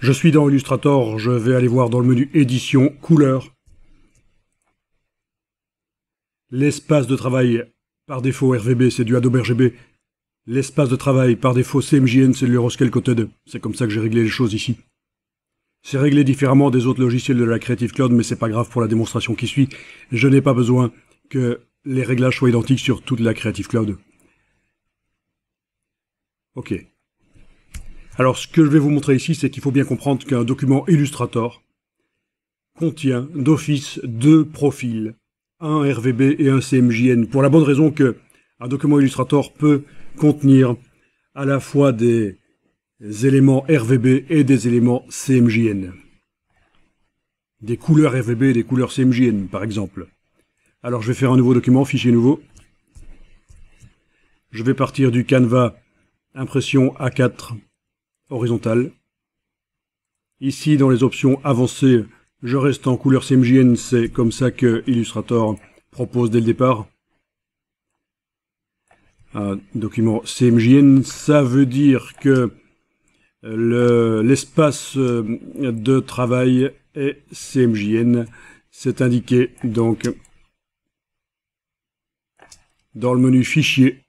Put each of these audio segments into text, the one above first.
Je suis dans Illustrator, je vais aller voir dans le menu Édition, Couleurs. L'espace de travail par défaut RVB, c'est du Adobe RGB. L'espace de travail par défaut CMJN, c'est de l'Euroscale Coated. C'est comme ça que j'ai réglé les choses ici. C'est réglé différemment des autres logiciels de la Creative Cloud, mais c'est pas grave pour la démonstration qui suit. Je n'ai pas besoin que les réglages soient identiques sur toute la Creative Cloud. Ok. Alors, ce que je vais vous montrer ici, c'est qu'il faut bien comprendre qu'un document Illustrator contient d'office deux profils, un RVB et un CMJN, pour la bonne raison que un document Illustrator peut contenir à la fois des éléments RVB et des éléments CMJN. Des couleurs RVB et des couleurs CMJN, par exemple. Alors, je vais faire un nouveau document, fichier nouveau. Je vais partir du Canva impression A4 horizontale. Ici, dans les options avancées, je reste en couleur CMJN, c'est comme ça que Illustrator propose dès le départ. Un document CMJN, ça veut dire que l'espace de travail est CMJN. C'est indiqué donc dans le menu Fichier,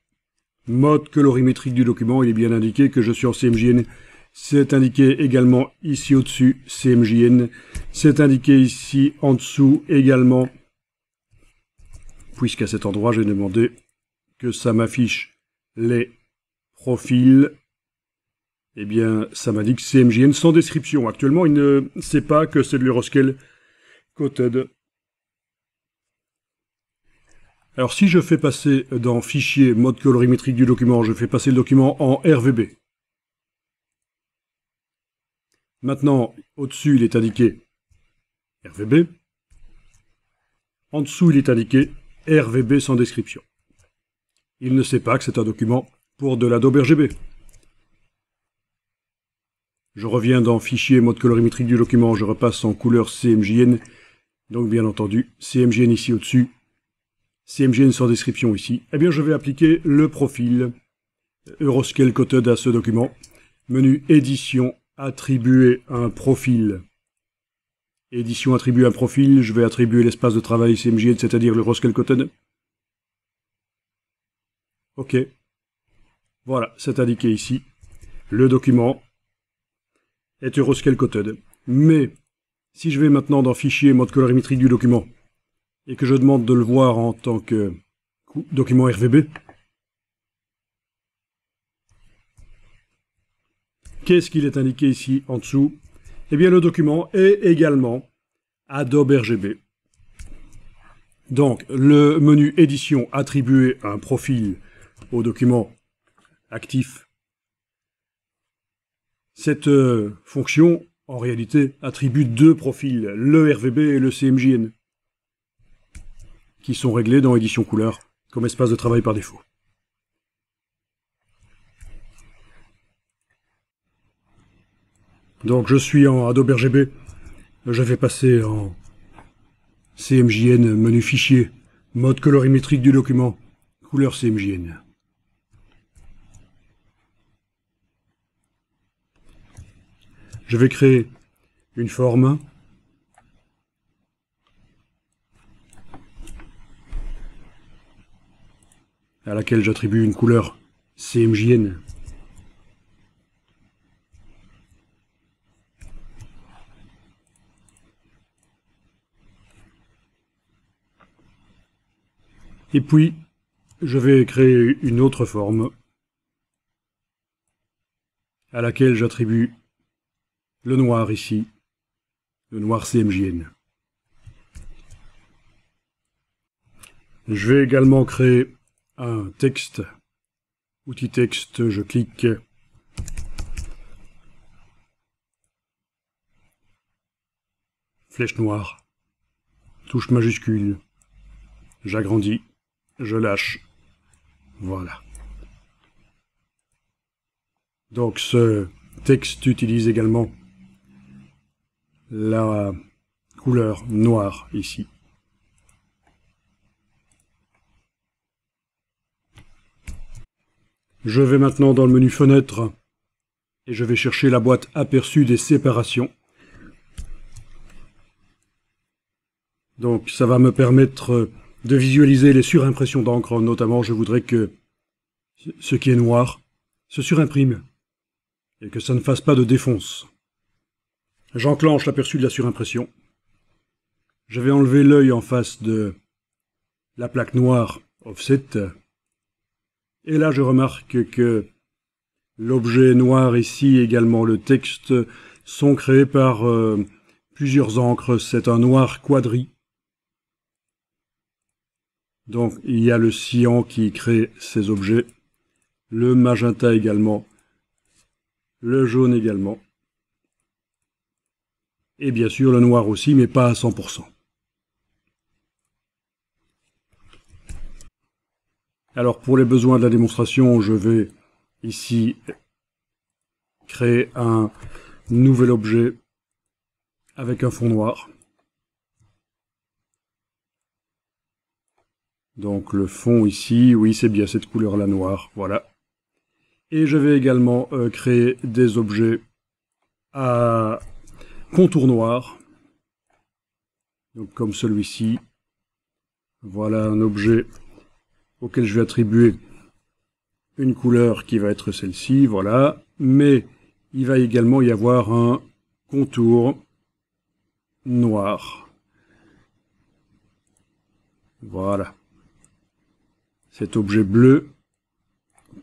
mode colorimétrique du document, il est bien indiqué que je suis en CMJN. C'est indiqué également ici au-dessus, CMJN. C'est indiqué ici en dessous également, puisqu'à cet endroit, j'ai demandé que ça m'affiche les profils. Eh bien, ça m'indique CMJN sans description. Actuellement, il ne sait pas que c'est de l'Euroscale Coated. Alors, si je fais passer dans Fichier, mode colorimétrique du document, je fais passer le document en RVB. Maintenant, au-dessus, il est indiqué RVB. En dessous, il est indiqué RVB sans description. Il ne sait pas que c'est un document pour de l'Adobe RGB. Je reviens dans Fichier, mode colorimétrique du document, je repasse en couleur CMJN. Donc, bien entendu, CMJN ici au-dessus. CMJN sans description ici. Eh bien, je vais appliquer le profil Euroscale Coated à ce document. Menu Édition, attribuer un profil. Édition, attribuer un profil. Je vais attribuer l'espace de travail CMJN, c'est-à-dire l'Euroscale Coated. OK. Voilà, c'est indiqué ici. Le document est Euroscale Coated. Mais, si je vais maintenant dans Fichier, mode colorimétrique du document, et que je demande de le voir en tant que document RVB, qu'est-ce qu'il est indiqué ici en dessous? Eh bien, le document est également Adobe RGB. Donc, le menu Édition, attribuer un profil au document actif. Cette fonction, en réalité, attribue deux profils, le RVB et le CMJN, qui sont réglés dans Édition Couleur comme espace de travail par défaut. Donc je suis en Adobe RGB, je vais passer en CMJN, menu Fichier, mode colorimétrique du document, couleur CMJN. Je vais créer une forme. À laquelle j'attribue une couleur CMJN. Et puis, je vais créer une autre forme à laquelle j'attribue le noir ici, le noir CMJN. Je vais également créer un texte, outil texte, je clique, flèche noire, touche majuscule, j'agrandis, je lâche, voilà. Donc ce texte utilise également la couleur noire ici. Je vais maintenant dans le menu Fenêtre et je vais chercher la boîte aperçu des séparations. Donc ça va me permettre de visualiser les surimpressions d'encre, notamment je voudrais que ce qui est noir se surimprime et que ça ne fasse pas de défonce. J'enclenche l'aperçu de la surimpression. Je vais enlever l'œil en face de la plaque noire offset. Et là je remarque que l'objet noir ici, également le texte, sont créés par plusieurs encres. C'est un noir quadri. Donc il y a le cyan qui crée ces objets, le magenta également, le jaune également, et bien sûr le noir aussi, mais pas à 100%. Alors pour les besoins de la démonstration, je vais ici créer un nouvel objet avec un fond noir. Donc le fond ici, oui c'est bien cette couleur-là noire, voilà. Et je vais également créer des objets à contour noir. Donc comme celui-ci. Voilà un objet auquel je vais attribuer une couleur qui va être celle-ci, voilà. Mais il va également y avoir un contour noir. Voilà. Cet objet bleu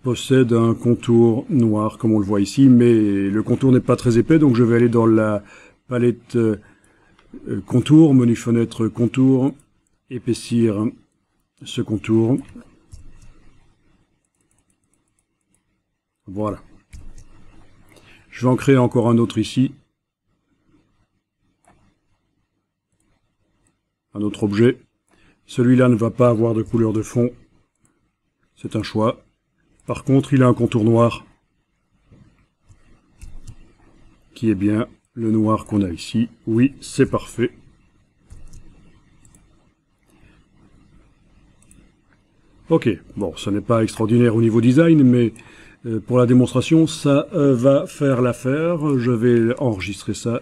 possède un contour noir, comme on le voit ici, mais le contour n'est pas très épais, donc je vais aller dans la palette contour, menu fenêtre contour, épaissir ce contour. Voilà. Je vais en créer encore un autre ici. Un autre objet. Celui-là ne va pas avoir de couleur de fond. C'est un choix. Par contre, il a un contour noir. Qui est bien le noir qu'on a ici. Oui, c'est parfait. Ok, bon, ce n'est pas extraordinaire au niveau design, mais pour la démonstration, ça va faire l'affaire. Je vais enregistrer ça.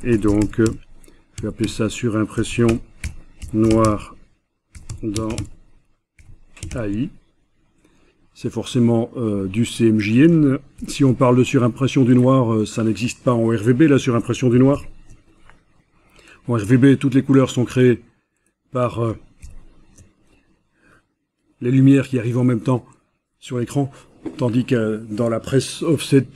Et donc, je vais appeler ça surimpression noir dans AI. C'est forcément du CMJN. Si on parle de surimpression du noir, ça n'existe pas en RVB, la surimpression du noir. En RVB, toutes les couleurs sont créées par les lumières qui arrivent en même temps sur l'écran, tandis que dans la presse offset,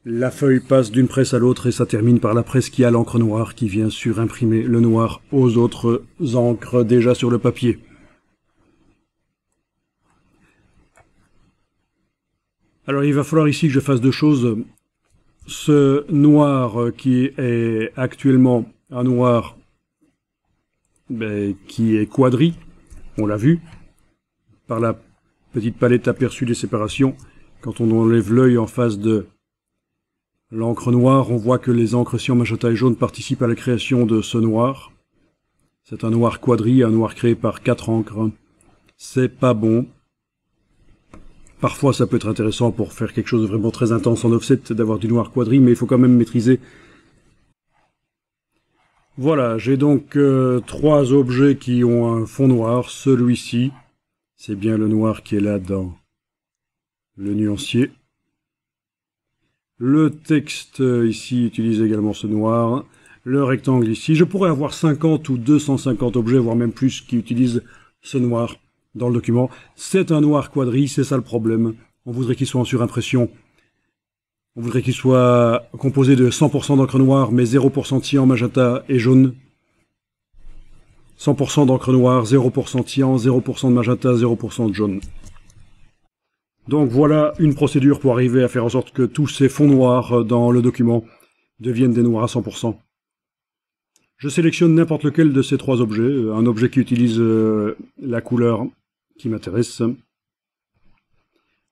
la feuille passe d'une presse à l'autre et ça termine par la presse qui a l'encre noire qui vient surimprimer le noir aux autres encres déjà sur le papier. Alors il va falloir ici que je fasse deux choses. Ce noir qui est actuellement un noir qui est quadri, on l'a vu, par la petite palette aperçue des séparations. Quand on enlève l'œil en face de l'encre noire, on voit que les encres cyan, magenta et jaune participent à la création de ce noir. C'est un noir quadri, un noir créé par 4 encres. C'est pas bon. Parfois, ça peut être intéressant pour faire quelque chose de vraiment très intense en offset, d'avoir du noir quadri, mais il faut quand même maîtriser. Voilà, j'ai donc 3 objets qui ont un fond noir. Celui-ci, c'est bien le noir qui est là dans le nuancier. Le texte ici utilise également ce noir. Le rectangle ici. Je pourrais avoir 50 ou 250 objets, voire même plus, qui utilisent ce noir dans le document. C'est un noir quadri, c'est ça le problème. On voudrait qu'il soit en surimpression. On voudrait qu'il soit composé de 100% d'encre noire, mais 0% de cyan, magenta et jaune. 100% d'encre noire, 0% de cyan, 0% de magenta, 0% de jaune. Donc voilà une procédure pour arriver à faire en sorte que tous ces fonds noirs dans le document deviennent des noirs à 100%. Je sélectionne n'importe lequel de ces 3 objets, un objet qui utilise la couleur qui m'intéresse.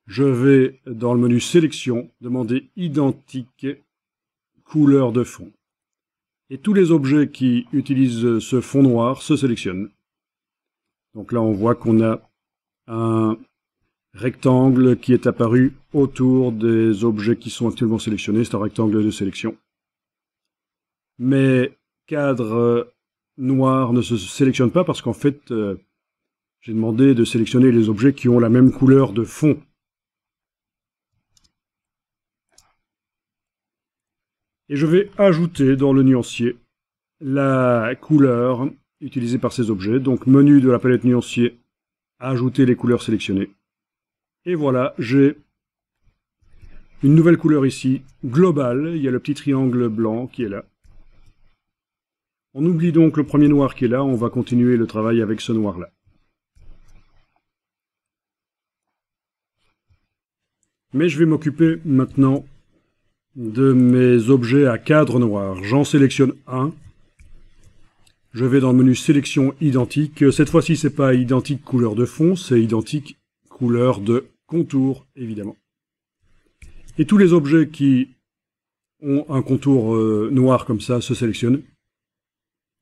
Je vais dans le menu sélection demander identique couleur de fond. Et tous les objets qui utilisent ce fond noir se sélectionnent. Donc là on voit qu'on a un rectangle qui est apparu autour des objets qui sont actuellement sélectionnés. C'est un rectangle de sélection. Mes cadres noirs ne se sélectionnent pas parce qu'en fait, j'ai demandé de sélectionner les objets qui ont la même couleur de fond. Et je vais ajouter dans le nuancier la couleur utilisée par ces objets. Donc menu de la palette nuancier, ajouter les couleurs sélectionnées. Et voilà, j'ai une nouvelle couleur ici, globale. Il y a le petit triangle blanc qui est là. On oublie donc le premier noir qui est là, on va continuer le travail avec ce noir-là. Mais je vais m'occuper maintenant de mes objets à cadre noir. J'en sélectionne un. Je vais dans le menu sélection identique. Cette fois-ci, c'est pas identique couleur de fond, c'est identique couleur de contour, évidemment. Et tous les objets qui ont un contour noir comme ça se sélectionnent.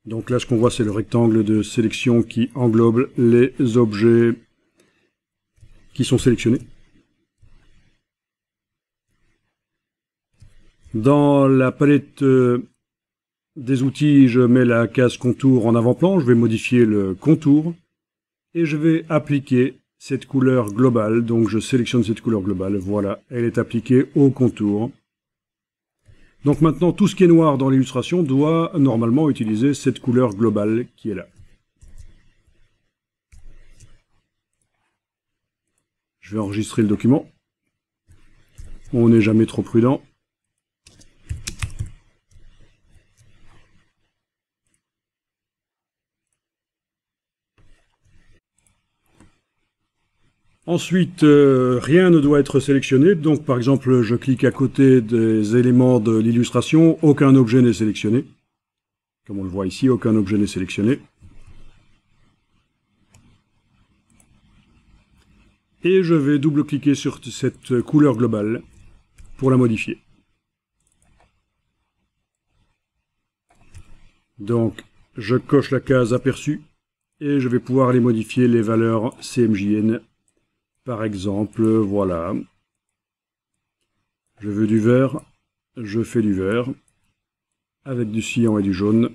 Donc là, ce qu'on voit, c'est le rectangle de sélection qui englobe les objets qui sont sélectionnés. Dans la palette des outils, je mets la case contour en avant-plan. Je vais modifier le contour et je vais appliquer cette couleur globale. Donc je sélectionne cette couleur globale. Voilà, elle est appliquée au contour. Donc maintenant, tout ce qui est noir dans l'illustration doit normalement utiliser cette couleur globale qui est là. Je vais enregistrer le document. On n'est jamais trop prudent. Ensuite, rien ne doit être sélectionné. Donc, par exemple, je clique à côté des éléments de l'illustration. Aucun objet n'est sélectionné. Comme on le voit ici, aucun objet n'est sélectionné. Et je vais double-cliquer sur cette couleur globale pour la modifier. Donc, je coche la case aperçu et je vais pouvoir aller modifier les valeurs CMJN. Par exemple, voilà, je veux du vert, je fais du vert, avec du cyan et du jaune,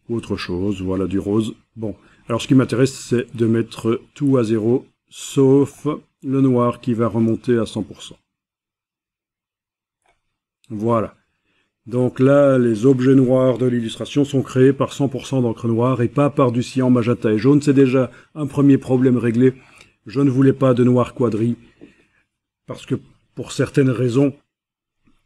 ou autre chose, voilà, du rose. Bon, alors ce qui m'intéresse, c'est de mettre tout à 0, sauf le noir qui va remonter à 100%. Voilà. Donc là, les objets noirs de l'illustration sont créés par 100% d'encre noire et pas par du cyan, magenta et jaune. C'est déjà un premier problème réglé. Je ne voulais pas de noir quadri parce que pour certaines raisons,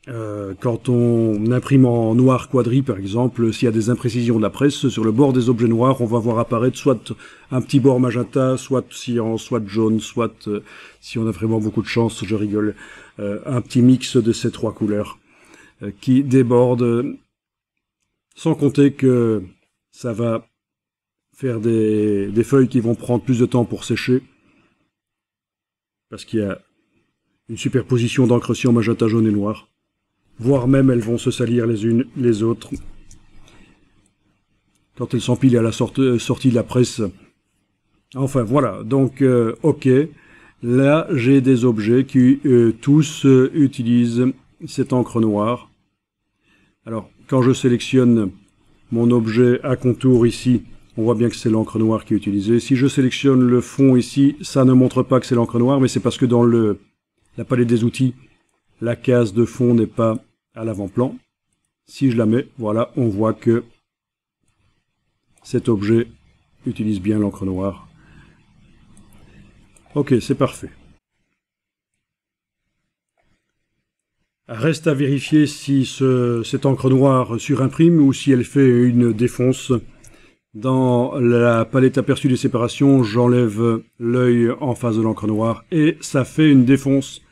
quand on imprime en noir quadri, par exemple, s'il y a des imprécisions de la presse, sur le bord des objets noirs, on va voir apparaître soit un petit bord magenta, soit cyan, soit jaune, soit, si on a vraiment beaucoup de chance, je rigole, un petit mix de ces trois couleurs qui déborde, sans compter que ça va faire des feuilles qui vont prendre plus de temps pour sécher, parce qu'il y a une superposition d'encre cyan, magenta, jaune et noir, voire même elles vont se salir les unes les autres quand elles s'empilent à la sortie de la presse. Enfin voilà, donc ok, là j'ai des objets qui tous utilisent cette encre noire. Alors, quand je sélectionne mon objet à contour ici, on voit bien que c'est l'encre noire qui est utilisée. Si je sélectionne le fond ici, ça ne montre pas que c'est l'encre noire, mais c'est parce que dans la palette des outils, la case de fond n'est pas à l'avant-plan. Si je la mets, voilà, on voit que cet objet utilise bien l'encre noire. Ok, c'est parfait. Reste à vérifier si cette encre noire surimprime ou si elle fait une défonce. Dans la palette aperçue des séparations, j'enlève l'œil en face de l'encre noire et ça fait une défonce.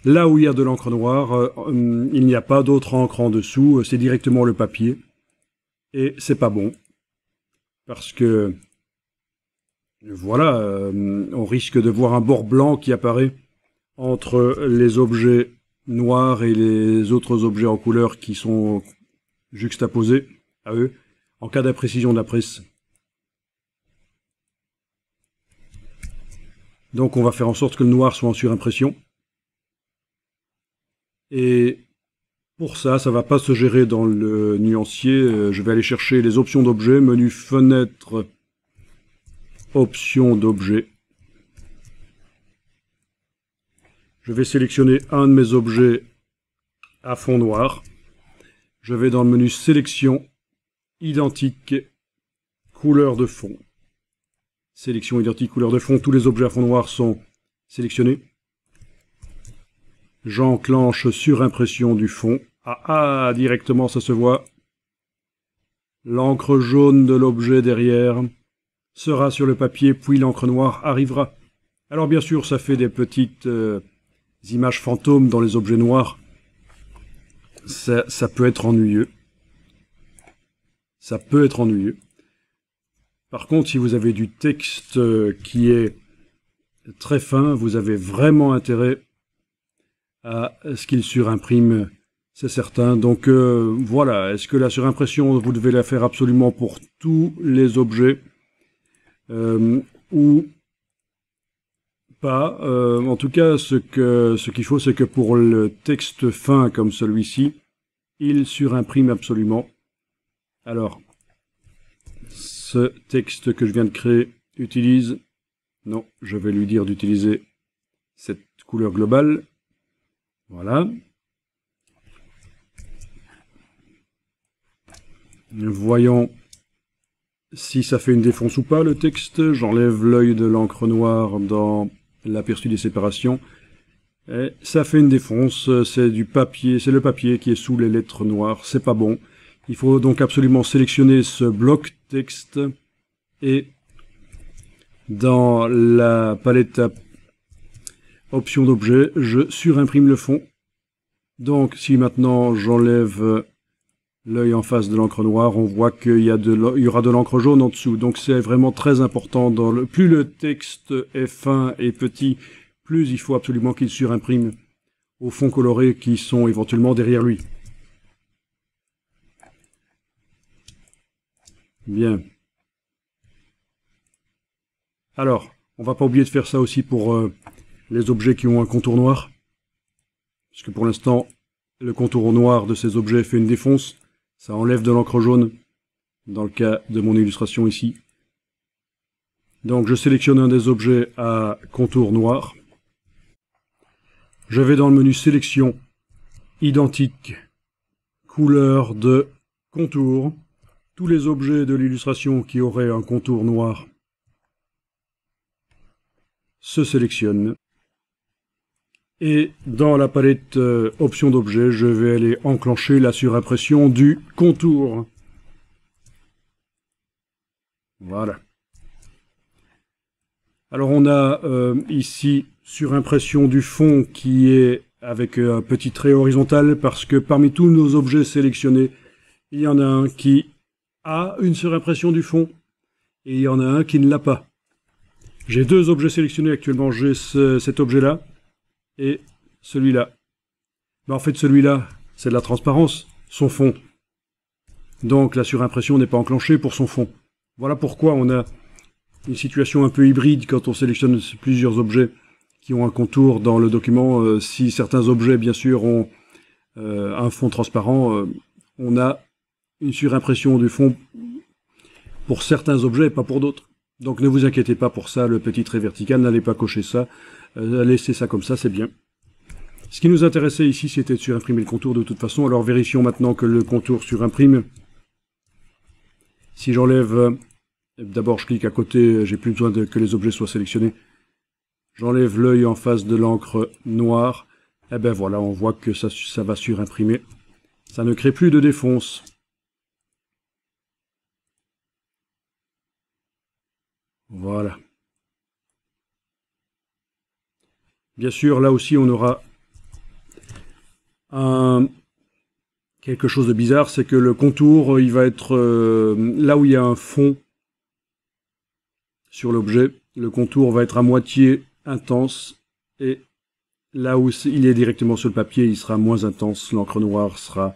Là où il y a de l'encre noire, il n'y a pas d'autre encre en dessous, c'est directement le papier. Et c'est pas bon. Parce que, voilà, on risque de voir un bord blanc qui apparaît entre les objets noirs et les autres objets en couleur qui sont juxtaposés à eux, en cas d'imprécision de la presse. Donc on va faire en sorte que le noir soit en surimpression. Et pour ça, ça va pas se gérer dans le nuancier. Je vais aller chercher les options d'objet, menu fenêtre, options d'objet. Je vais sélectionner un de mes objets à fond noir. Je vais dans le menu sélection, identique, couleur de fond. Sélection identique, couleur de fond. Tous les objets à fond noir sont sélectionnés. J'enclenche surimpression du fond. Ah, directement ça se voit. L'encre jaune de l'objet derrière sera sur le papier, puis l'encre noire arrivera. Alors bien sûr, ça fait des petites images fantômes dans les objets noirs. Ça peut être ennuyeux. Ça peut être ennuyeux. Par contre, si vous avez du texte qui est très fin, vous avez vraiment intérêt à ce qu'il surimprime, c'est certain. Donc voilà, est-ce que la surimpression, vous devez la faire absolument pour tous les objets ou pas? En tout cas, ce qu'il faut, c'est que pour le texte fin comme celui-ci, il surimprime absolument. Alors, ce texte que je viens de créer utilise... Non, je vais lui dire d'utiliser cette couleur globale. Voilà. Voyons si ça fait une défonce ou pas le texte. J'enlève l'œil de l'encre noire dans l'aperçu des séparations. Et ça fait une défonce, c'est du papier, c'est le papier qui est sous les lettres noires, c'est pas bon. Il faut donc absolument sélectionner ce bloc texte et dans la palette option d'objet, je surimprime le fond. Donc si maintenant j'enlève l'œil en face de l'encre noire, on voit qu'il y aura de l'encre jaune en dessous. Donc c'est vraiment très important. Plus le texte est fin et petit, plus il faut absolument qu'il surimprime aux fonds colorés qui sont éventuellement derrière lui. Bien. Alors, on va pas oublier de faire ça aussi pour les objets qui ont un contour noir. Parce que pour l'instant, le contour noir de ces objets fait une défonce. Ça enlève de l'encre jaune, dans le cas de mon illustration ici. Donc je sélectionne un des objets à contour noir. Je vais dans le menu sélection, identique, couleur de contour. Tous les objets de l'illustration qui auraient un contour noir se sélectionnent. Et dans la palette options d'objets, je vais aller enclencher la surimpression du contour. Voilà. Alors on a ici surimpression du fond qui est avec un petit trait horizontal parce que parmi tous nos objets sélectionnés, il y en a un qui a une surimpression du fond et il y en a un qui ne l'a pas. J'ai deux objets sélectionnés actuellement, j'ai cet objet-là et celui-là. Ben en fait celui-là, c'est de la transparence, son fond. Donc la surimpression n'est pas enclenchée pour son fond. Voilà pourquoi on a une situation un peu hybride quand on sélectionne plusieurs objets qui ont un contour dans le document. Si certains objets, bien sûr, ont un fond transparent, on a une surimpression du fond pour certains objets et pas pour d'autres. Donc ne vous inquiétez pas pour ça, le petit trait vertical, n'allez pas cocher ça, laissez ça comme ça, c'est bien. Ce qui nous intéressait ici, c'était de surimprimer le contour de toute façon, alors vérifions maintenant que le contour surimprime. Si j'enlève, d'abord je clique à côté, j'ai plus besoin que les objets soient sélectionnés. J'enlève l'œil en face de l'encre noire, et ben voilà, on voit que ça va surimprimer. Ça ne crée plus de défonce. Voilà. Bien sûr, là aussi, on aura quelque chose de bizarre, c'est que le contour, il va être là où il y a un fond sur l'objet, le contour va être à moitié intense, et là où il est directement sur le papier, il sera moins intense. L'encre noire sera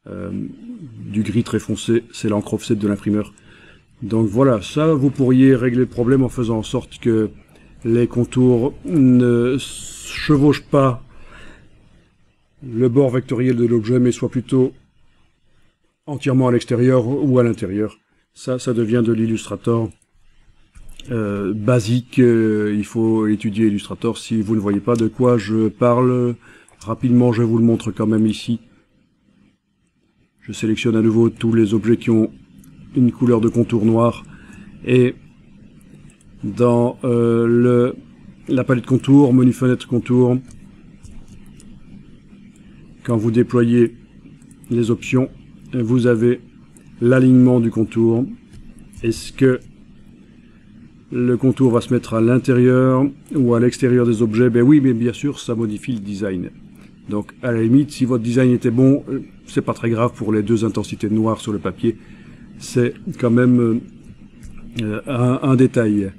du gris très foncé, c'est l'encre offset de l'imprimeur. Donc voilà, ça, vous pourriez régler le problème en faisant en sorte que les contours ne chevauchent pas le bord vectoriel de l'objet, mais soient plutôt entièrement à l'extérieur ou à l'intérieur. Ça devient de l'Illustrator basique. Il faut étudier Illustrator. Si vous ne voyez pas de quoi je parle, rapidement je vous le montre quand même ici. Je sélectionne à nouveau tous les objets qui ont une couleur de contour noir, et dans la palette contour, menu fenêtre contour, quand vous déployez les options, vous avez l'alignement du contour. Est-ce que le contour va se mettre à l'intérieur ou à l'extérieur des objets? Ben oui, mais bien sûr, ça modifie le design. Donc, à la limite, si votre design était bon, c'est pas très grave pour les deux intensités de noir sur le papier. C'est quand même un détail.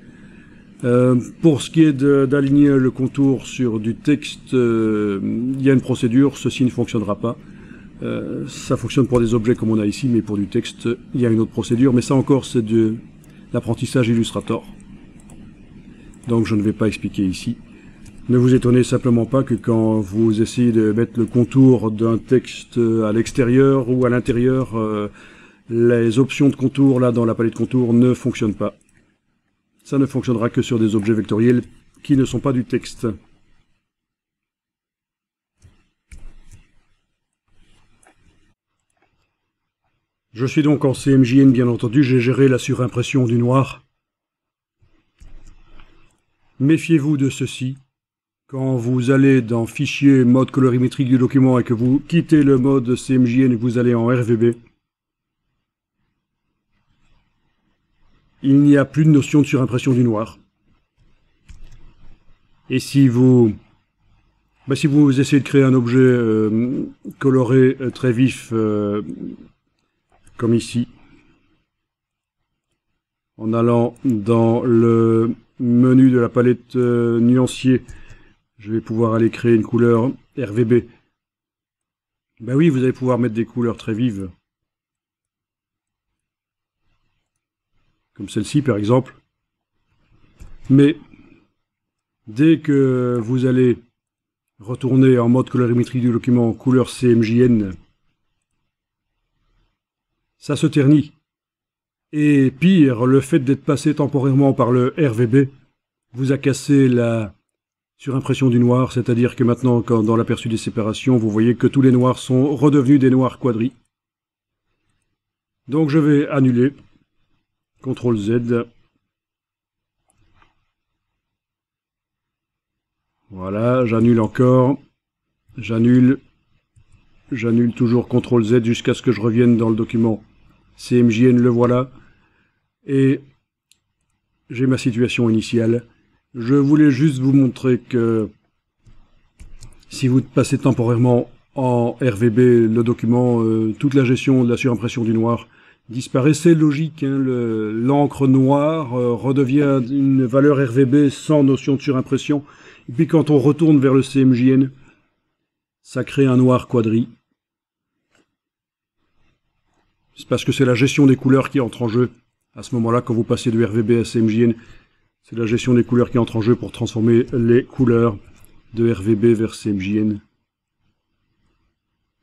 Pour ce qui est d'aligner le contour sur du texte, il y a une procédure, ceci ne fonctionnera pas. Ça fonctionne pour des objets comme on a ici, mais pour du texte, il y a une autre procédure. Mais ça encore, c'est de l'apprentissage Illustrator. Donc je ne vais pas expliquer ici. Ne vous étonnez simplement pas que quand vous essayez de mettre le contour d'un texte à l'extérieur ou à l'intérieur, les options de contour là dans la palette contour ne fonctionnent pas. Ça ne fonctionnera que sur des objets vectoriels qui ne sont pas du texte. Je suis donc en CMJN, bien entendu, j'ai géré la surimpression du noir. Méfiez-vous de ceci. Quand vous allez dans Fichier, mode colorimétrique du document et que vous quittez le mode CMJN et que vous allez en RVB, il n'y a plus de notion de surimpression du noir. Et si vous essayez de créer un objet coloré très vif, comme ici, en allant dans le menu de la palette nuancier, je vais pouvoir aller créer une couleur RVB. Ben oui, vous allez pouvoir mettre des couleurs très vives. Comme celle-ci par exemple. Mais dès que vous allez retourner en mode colorimétrie du document couleur CMJN, ça se ternit. Et pire, le fait d'être passé temporairement par le RVB vous a cassé la surimpression du noir, c'est-à-dire que maintenant, quand dans l'aperçu des séparations, vous voyez que tous les noirs sont redevenus des noirs quadris. Donc je vais annuler. CTRL Z. Voilà, j'annule encore. J'annule. J'annule toujours CTRL Z jusqu'à ce que je revienne dans le document CMJN, le voilà. Et j'ai ma situation initiale. Je voulais juste vous montrer que si vous passez temporairement en RVB le document, toute la gestion de la surimpression du noir disparaît. C'est logique, hein, l'encre noire redevient une valeur RVB sans notion de surimpression. Et puis quand on retourne vers le CMJN, ça crée un noir quadri. C'est parce que c'est la gestion des couleurs qui entre en jeu. À ce moment-là, quand vous passez de RVB à CMJN, c'est la gestion des couleurs qui entre en jeu pour transformer les couleurs de RVB vers CMJN.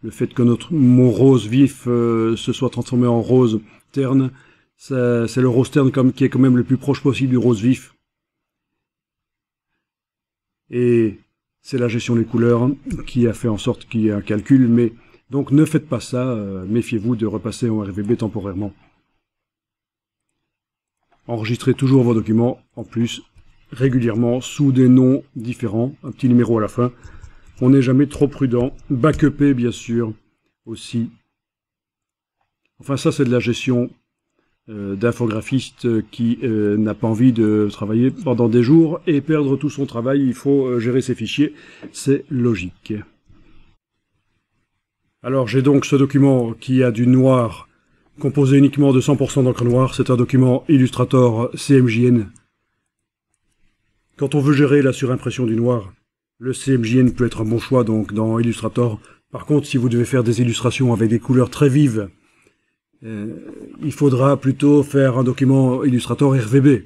Le fait que mon rose vif se soit transformé en rose terne, c'est le rose terne qui est quand même le plus proche possible du rose vif. Et c'est la gestion des couleurs qui a fait en sorte qu'il y ait un calcul, mais donc ne faites pas ça, méfiez-vous de repasser en RVB temporairement. Enregistrez toujours vos documents, en plus, régulièrement, sous des noms différents, un petit numéro à la fin. On n'est jamais trop prudent. Backuper, bien sûr, aussi. Enfin, ça, c'est de la gestion d'infographiste qui n'a pas envie de travailler pendant des jours et perdre tout son travail. Il faut gérer ses fichiers. C'est logique. Alors, j'ai donc ce document qui a du noir composé uniquement de 100% d'encre noire. C'est un document Illustrator CMJN. Quand on veut gérer la surimpression du noir, le CMJN peut être un bon choix donc dans Illustrator. Par contre, si vous devez faire des illustrations avec des couleurs très vives, il faudra plutôt faire un document Illustrator RVB.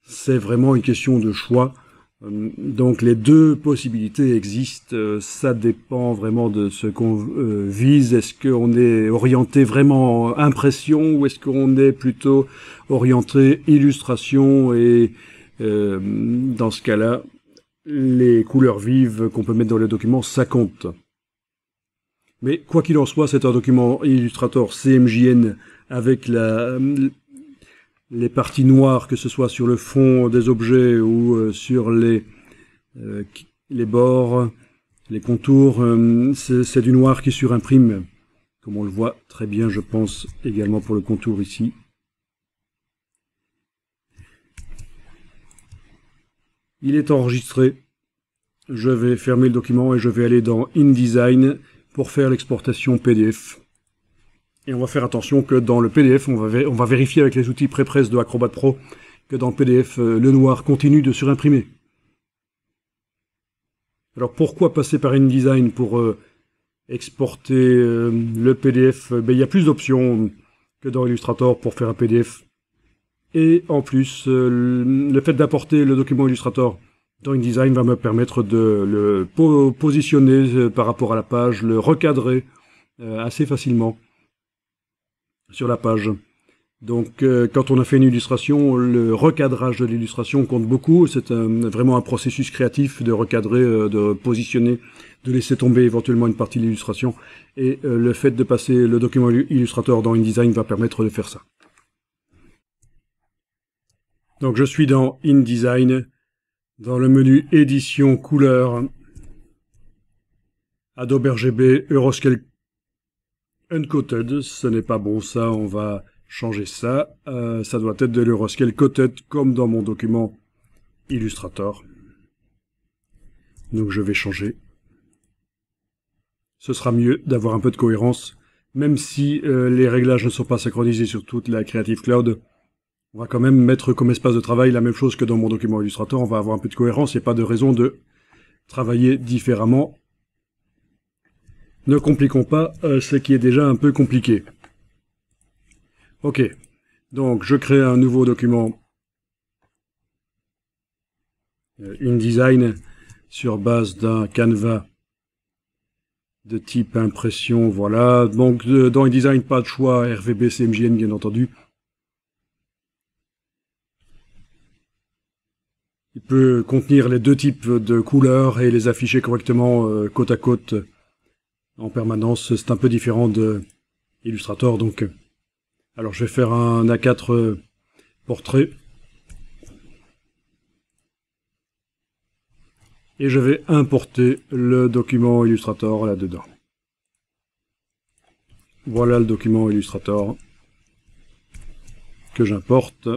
c'est vraiment une question de choix. Donc les deux possibilités existent, ça dépend vraiment de ce qu'on vise. Est-ce qu'on est orienté vraiment impression ou est-ce qu'on est plutôt orienté illustration et dans ce cas-là, les couleurs vives qu'on peut mettre dans les documents, ça compte. Mais quoi qu'il en soit, c'est un document Illustrator CMJN avec les parties noires, que ce soit sur le fond des objets ou sur les bords, les contours. C'est du noir qui surimprime, comme on le voit très bien, je pense, également pour le contour ici. Il est enregistré. Je vais fermer le document et je vais aller dans InDesign pour faire l'exportation PDF. Et on va faire attention que dans le PDF, on va vérifier avec les outils Prepress de Acrobat Pro que dans le PDF, le noir continue de surimprimer. Alors pourquoi passer par InDesign pour exporter le PDF? Il y a plus d'options que dans Illustrator pour faire un PDF. Et en plus, le fait d'apporter le document Illustrator dans InDesign va me permettre de le positionner par rapport à la page, le recadrer assez facilement sur la page. Donc quand on a fait une illustration, le recadrage de l'illustration compte beaucoup. C'est vraiment un processus créatif de recadrer, de positionner, de laisser tomber éventuellement une partie de l'illustration. Et le fait de passer le document Illustrator dans InDesign va permettre de faire ça. Donc je suis dans InDesign, dans le menu édition couleur, Adobe RGB, Euroscale Uncoated, ce n'est pas bon ça, on va changer ça. Ça doit être de l'Euroscale Coated comme dans mon document Illustrator. Donc je vais changer. Ce sera mieux d'avoir un peu de cohérence, même si les réglages ne sont pas synchronisés sur toute la Creative Cloud. On va quand même mettre comme espace de travail la même chose que dans mon document Illustrator. On va avoir un peu de cohérence, il n'y a pas de raison de travailler différemment. Ne compliquons pas ce qui est déjà un peu compliqué. Ok, donc je crée un nouveau document InDesign sur base d'un canevas de type impression, voilà. Donc dans InDesign, pas de choix, RVB, CMJN bien entendu. Il peut contenir les deux types de couleurs et les afficher correctement côte à côte en permanence. C'est un peu différent de Illustrator, donc. Alors je vais faire un A4 portrait. Et je vais importer le document Illustrator là-dedans. Voilà le document Illustrator que j'importe.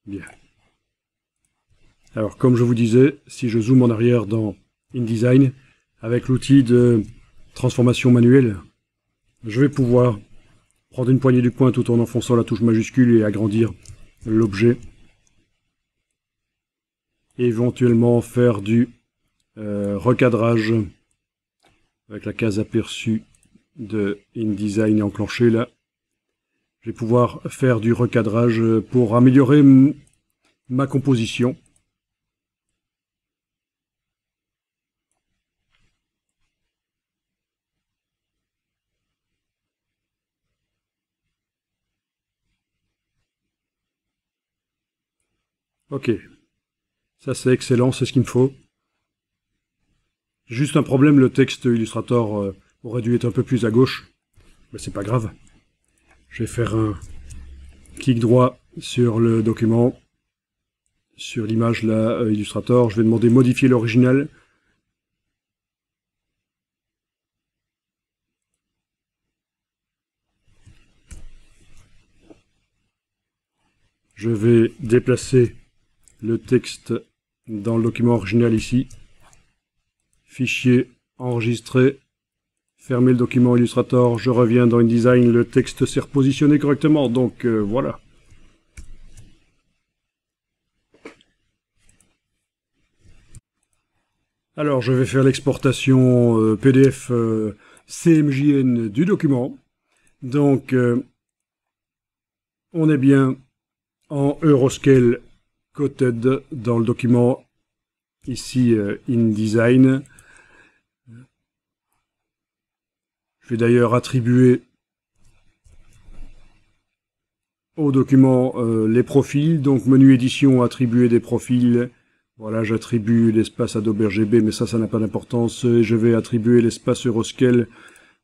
Bien. Alors, comme je vous disais, si je zoome en arrière dans InDesign, avec l'outil de transformation manuelle, je vais pouvoir prendre une poignée du poing tout en enfonçant la touche majuscule et agrandir l'objet. Et éventuellement faire du recadrage avec la case aperçue de InDesign enclenchée là. Je vais pouvoir faire du recadrage pour améliorer ma composition. Ok, ça c'est excellent, c'est ce qu'il me faut. Juste un problème, le texte Illustrator aurait dû être un peu plus à gauche, mais c'est pas grave. Je vais faire un clic droit sur le document, sur l'image là, Illustrator. Je vais demander modifier l'original. Je vais déplacer le texte dans le document original ici. Fichier, enregistré. Fermer le document Illustrator, je reviens dans InDesign, le texte s'est repositionné correctement, donc voilà. Alors je vais faire l'exportation PDF CMJN du document. Donc, on est bien en Euroscale Coated dans le document ici InDesign. Je vais d'ailleurs attribuer au document les profils. Donc menu édition, attribuer des profils. Voilà, j'attribue l'espace Adobe RGB, mais ça n'a pas d'importance. Et je vais attribuer l'espace Euroscale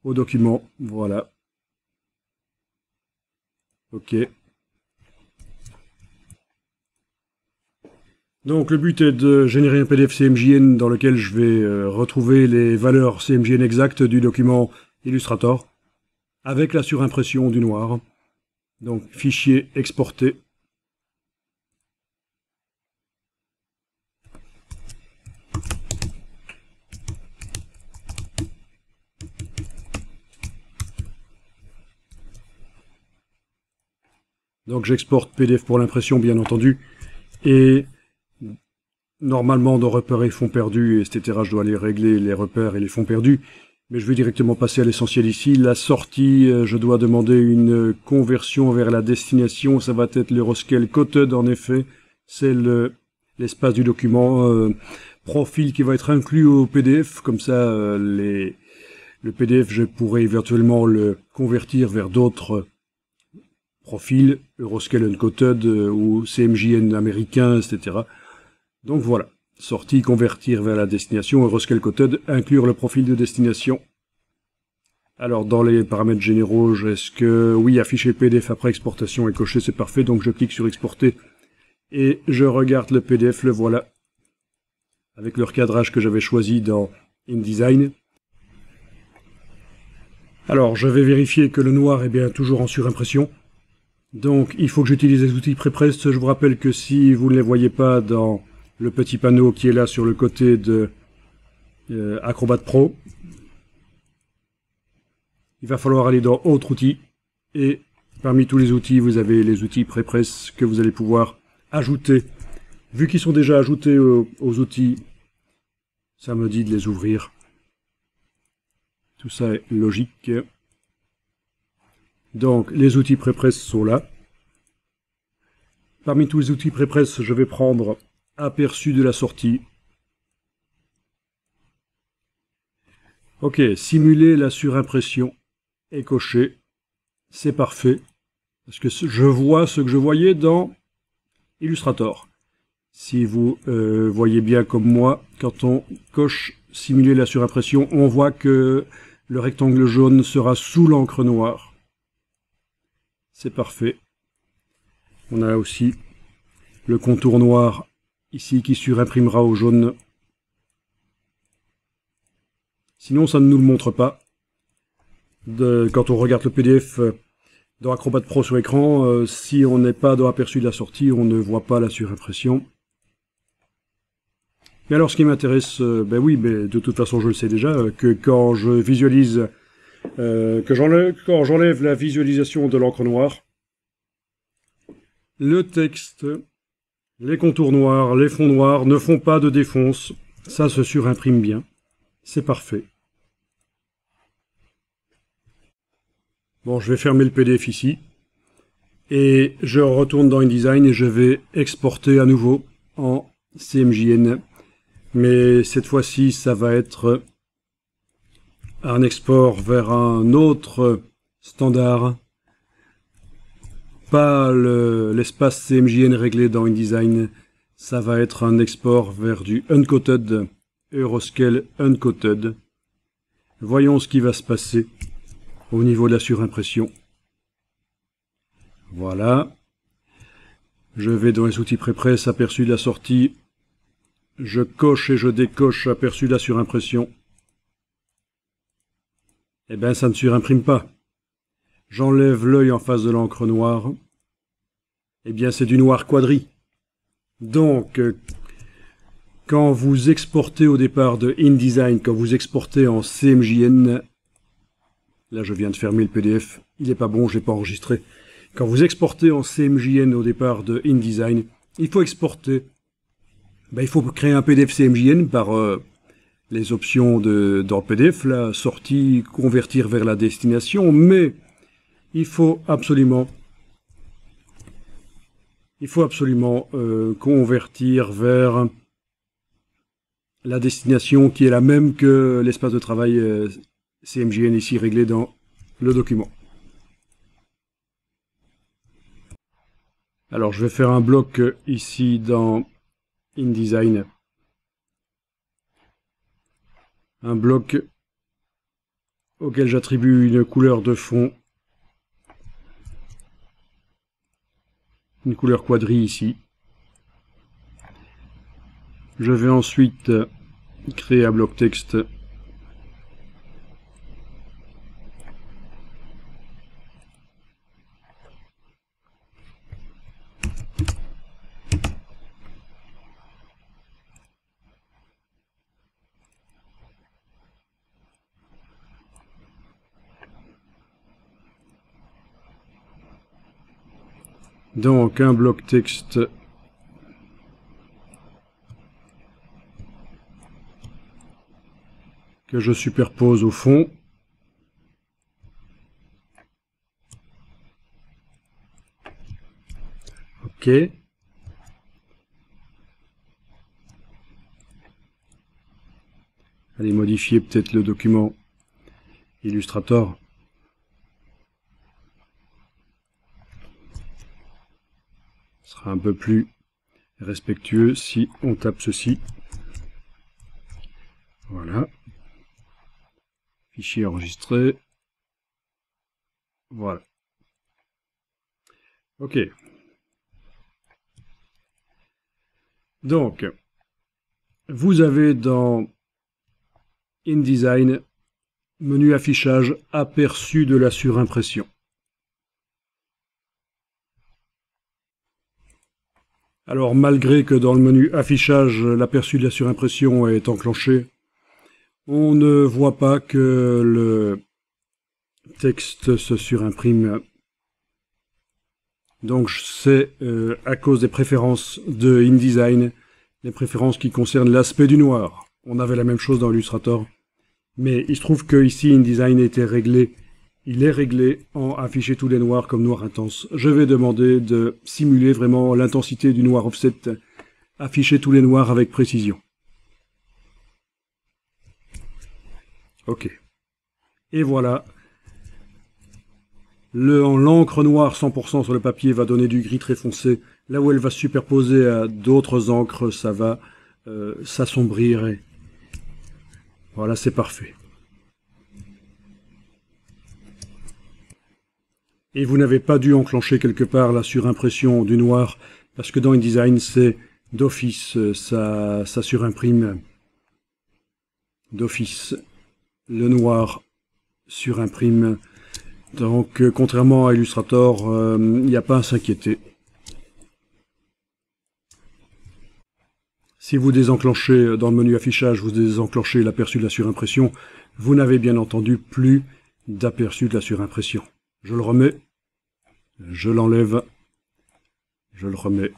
au document. Voilà. OK. Donc le but est de générer un PDF CMJN dans lequel je vais retrouver les valeurs CMJN exactes du document Illustrator avec la surimpression du noir. Donc fichier exporté. Donc j'exporte PDF pour l'impression bien entendu. Et normalement dans repères et fonds perdus, etc. je dois aller régler les repères et les fonds perdus. Mais je vais directement passer à l'essentiel ici. La sortie, je dois demander une conversion vers la destination. Ça va être l'Euroscale Coated en effet. C'est l'espace du document. Profil qui va être inclus au PDF. Comme ça, le PDF, je pourrais éventuellement le convertir vers d'autres profils. Euroscale Uncoated ou CMJN américain, etc. Donc voilà. Sortie, convertir vers la destination, Euroscale Coated, inclure le profil de destination. Alors, dans les paramètres généraux, est-ce que, oui, afficher le PDF après exportation est coché, c'est parfait, donc je clique sur exporter, et je regarde le PDF, le voilà, avec le recadrage que j'avais choisi dans InDesign. Alors, je vais vérifier que le noir est bien toujours en surimpression. Donc, il faut que j'utilise les outils PrePress. Je vous rappelle que si vous ne les voyez pas dans le petit panneau qui est là sur le côté de Acrobat Pro, il va falloir aller dans Autres outils, et parmi tous les outils, vous avez les outils PrePress que vous allez pouvoir ajouter. Vu qu'ils sont déjà ajoutés aux outils, ça me dit de les ouvrir. Tout ça est logique. Donc, les outils PrePress sont là. Parmi tous les outils PrePress, je vais prendre Aperçu de la sortie. Ok, simuler la surimpression est coché. C'est parfait. Parce que je vois ce que je voyais dans Illustrator. Si vous voyez bien comme moi, quand on coche simuler la surimpression, on voit que le rectangle jaune sera sous l'encre noire. C'est parfait. On a aussi le contour noir ici qui surimprimera au jaune. Sinon, ça ne nous le montre pas. Quand on regarde le PDF dans Acrobat Pro sur écran, si on n'est pas dans Aperçu de la sortie, on ne voit pas la surimpression. Mais alors, ce qui m'intéresse, ben oui, mais de toute façon, je le sais déjà, que quand je visualise, quand j'enlève la visualisation de l'encre noire, le texte, les contours noirs, les fonds noirs ne font pas de défonce. Ça se surimprime bien. C'est parfait. Bon, je vais fermer le PDF ici. Et je retourne dans InDesign et je vais exporter à nouveau en CMJN. Mais cette fois-ci, ça va être un export vers un autre standard. Pas l'espace CMJN réglé dans InDesign. Ça va être un export vers du Uncoated, Euroscale Uncoated. Voyons ce qui va se passer au niveau de la surimpression. Voilà. Je vais dans les outils PrePress, aperçu de la sortie. Je coche et je décoche aperçu de la surimpression. Eh bien, ça ne surimprime pas. J'enlève l'œil en face de l'encre noire. Eh bien, c'est du noir quadri. Donc, quand vous exportez au départ de InDesign, quand vous exportez en CMJN, là je viens de fermer le PDF, il n'est pas bon, je n'ai pas enregistré. Quand vous exportez en CMJN au départ de InDesign, il faut exporter. Ben, il faut créer un PDF CMJN par les options dans le PDF, la sortie, convertir vers la destination, mais il faut absolument convertir vers la destination qui est la même que l'espace de travail CMJN ici réglé dans le document. Alors je vais faire un bloc ici dans InDesign. Un bloc auquel j'attribue une couleur de fond. Une couleur quadri ici. Je vais ensuite créer un bloc texte. Donc un bloc texte que je superpose au fond. OK. Allez modifier peut-être le document Illustrator. Ce sera un peu plus respectueux si on tape ceci. Voilà. Fichier enregistré. Voilà. OK. Donc, vous avez dans InDesign, menu affichage, aperçu de la surimpression. Alors, malgré que dans le menu affichage, l'aperçu de la surimpression est enclenché, on ne voit pas que le texte se surimprime. Donc c'est à cause des préférences de InDesign, les préférences qui concernent l'aspect du noir. On avait la même chose dans Illustrator, mais il se trouve que ici InDesign était réglé. Il est réglé en afficher tous les noirs comme noir intense. Je vais demander de simuler vraiment l'intensité du noir offset, afficher tous les noirs avec précision. OK. Et voilà. L'encre noire 100% sur le papier va donner du gris très foncé. Là où elle va se superposer à d'autres encres, ça va s'assombrir. Et voilà, c'est parfait. Et vous n'avez pas dû enclencher quelque part la surimpression du noir, parce que dans InDesign, c'est d'office, ça surimprime d'office. Le noir surimprime. Donc, contrairement à Illustrator, il n'y a pas à s'inquiéter. Si vous désenclenchez dans le menu affichage, vous désenclenchez l'aperçu de la surimpression, vous n'avez bien entendu plus d'aperçu de la surimpression. Je le remets, je l'enlève, je le remets,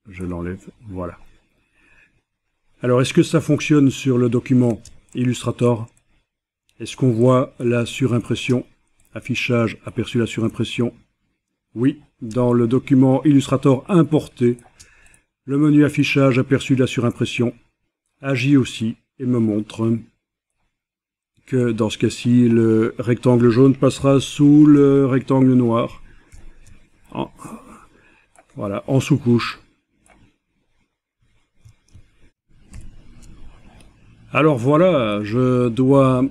je l'enlève, voilà. Alors, est-ce que ça fonctionne sur le document Illustrator? Est-ce qu'on voit la surimpression? Affichage, aperçu de la surimpression. Oui, dans le document Illustrator importé, le menu affichage, aperçu de la surimpression, agit aussi et me montre que dans ce cas-ci, le rectangle jaune passera sous le rectangle noir. Voilà, en sous-couche. Alors voilà, je dois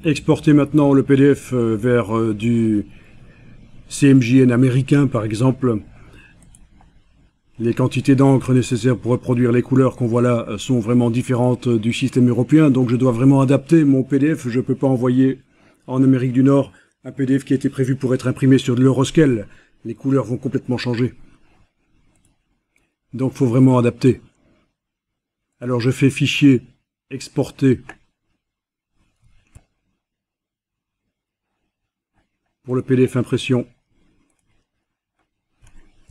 exporter maintenant le PDF vers du CMJN américain, par exemple. Les quantités d'encre nécessaires pour reproduire les couleurs qu'on voit là sont vraiment différentes du système européen, donc je dois vraiment adapter mon PDF. Je ne peux pas envoyer en Amérique du Nord un PDF qui a été prévu pour être imprimé sur de l'Euroscale. Les couleurs vont complètement changer. Donc il faut vraiment adapter. Alors je fais fichier, exporter pour le PDF impression.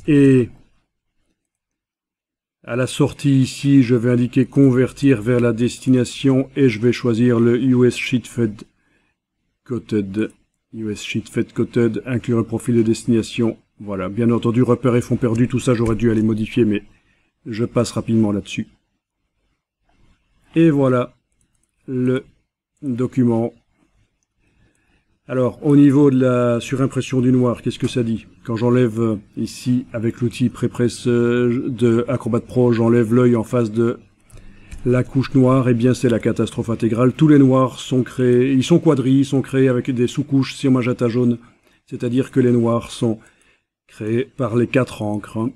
Et à la sortie ici, je vais indiquer convertir vers la destination et je vais choisir le US Sheet Fed Coated US Sheet Fed Coded, inclure le profil de destination. Voilà, bien entendu, repères et fonds perdus, tout ça j'aurais dû aller modifier, mais je passe rapidement là-dessus. Et voilà le document. Alors, au niveau de la surimpression du noir, qu'est-ce que ça dit? Quand j'enlève ici, avec l'outil Prépresse de Acrobat Pro, j'enlève l'œil en face de la couche noire, eh bien c'est la catastrophe intégrale. Tous les noirs sont créés, ils sont quadrilles, ils sont créés avec des sous-couches sur magenta jaune, c'est-à-dire que les noirs sont créés par les 4 encres,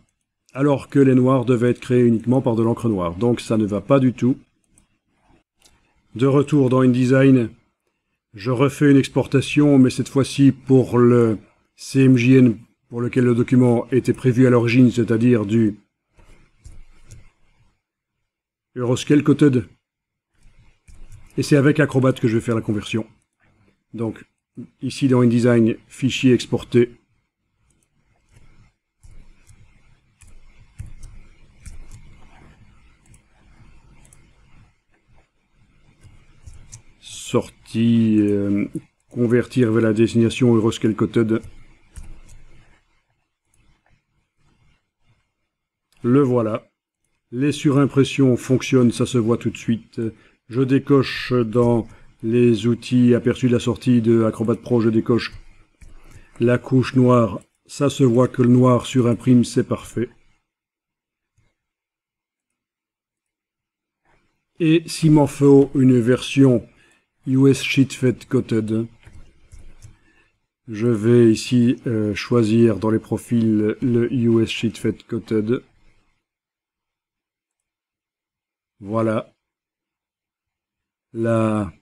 alors que les noirs devaient être créés uniquement par de l'encre noire. Donc ça ne va pas du tout. De retour dans InDesign, je refais une exportation, mais cette fois-ci pour le CMJN pour lequel le document était prévu à l'origine, c'est-à-dire du Euroscale Coded. Et c'est avec Acrobat que je vais faire la conversion. Donc, ici dans InDesign, fichier exporté. Sortie, convertir vers la destination Euroscale Coded. Le voilà. Les surimpressions fonctionnent, ça se voit tout de suite. Je décoche dans les outils aperçus de la sortie de Acrobat Pro, je décoche la couche noire. Ça se voit que le noir surimprime, c'est parfait. Et s'il m'en faut une version US Sheet Fed Coded, je vais ici choisir dans les profils le US Sheet Fed Coded. Voilà. La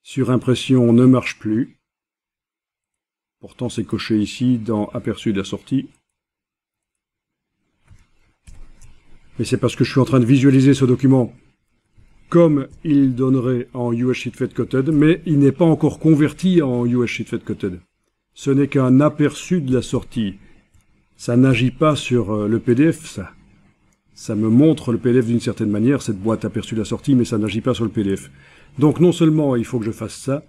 surimpression ne marche plus. Pourtant, c'est coché ici dans Aperçu de la sortie. Mais c'est parce que je suis en train de visualiser ce document comme il donnerait en US Sheet Fed Coded, mais il n'est pas encore converti en US Sheet Fed Coded. Ce n'est qu'un aperçu de la sortie. Ça n'agit pas sur le PDF, ça. Ça me montre le PDF d'une certaine manière, cette boîte aperçue de la sortie, mais ça n'agit pas sur le PDF. Donc non seulement il faut que je fasse ça,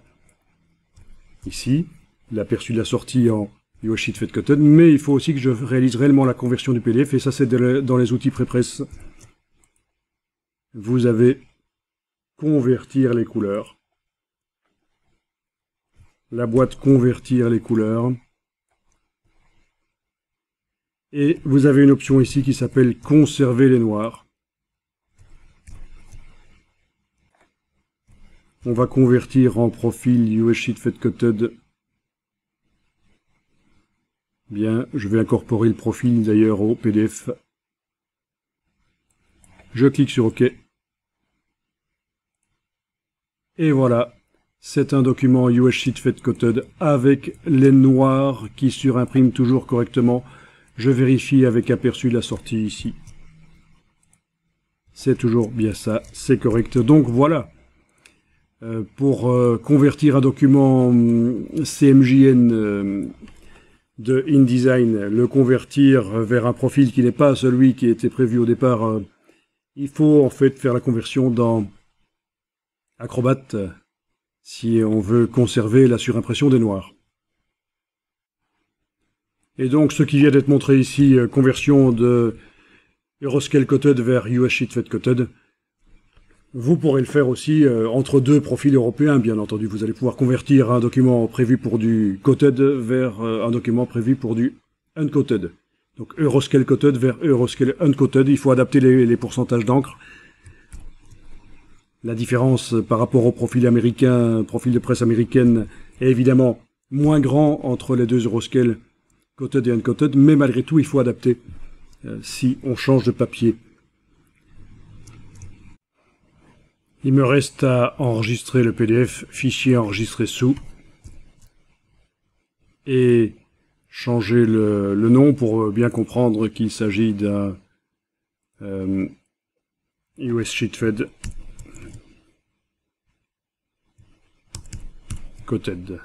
ici, l'aperçu de la sortie en US Sheet Fed Coded, mais il faut aussi que je réalise réellement la conversion du PDF, et ça c'est dans les outils Prépresse. Vous avez convertir les couleurs. La boîte convertir les couleurs. Et vous avez une option ici qui s'appelle conserver les noirs. On va convertir en profil US Sheet Fed Coded. Bien, je vais incorporer le profil d'ailleurs au PDF. Je clique sur OK. Et voilà, c'est un document US Sheet Fed Coded avec les noirs qui surimpriment toujours correctement. Je vérifie avec aperçu de la sortie ici. C'est toujours bien ça, c'est correct. Donc voilà, pour convertir un document CMJN de InDesign, le convertir vers un profil qui n'est pas celui qui était prévu au départ, il faut en fait faire la conversion dans Acrobat si on veut conserver la surimpression des noirs. Et donc ce qui vient d'être montré ici, conversion de Euroscale Coded vers US Sheet Fed Coded, vous pourrez le faire aussi entre deux profils européens, bien entendu. Vous allez pouvoir convertir un document prévu pour du Coded vers un document prévu pour du Uncoded. Donc Euroscale Coded vers Euroscale Uncoded, il faut adapter les pourcentages d'encre. La différence par rapport au profil américain, profil de presse américaine, est évidemment moins grand entre les deux Euroscale Coded et Uncoded, mais malgré tout, il faut adapter si on change de papier. Il me reste à enregistrer le PDF, fichier enregistré sous, et changer le nom pour bien comprendre qu'il s'agit d'un US Sheet Fed Coded.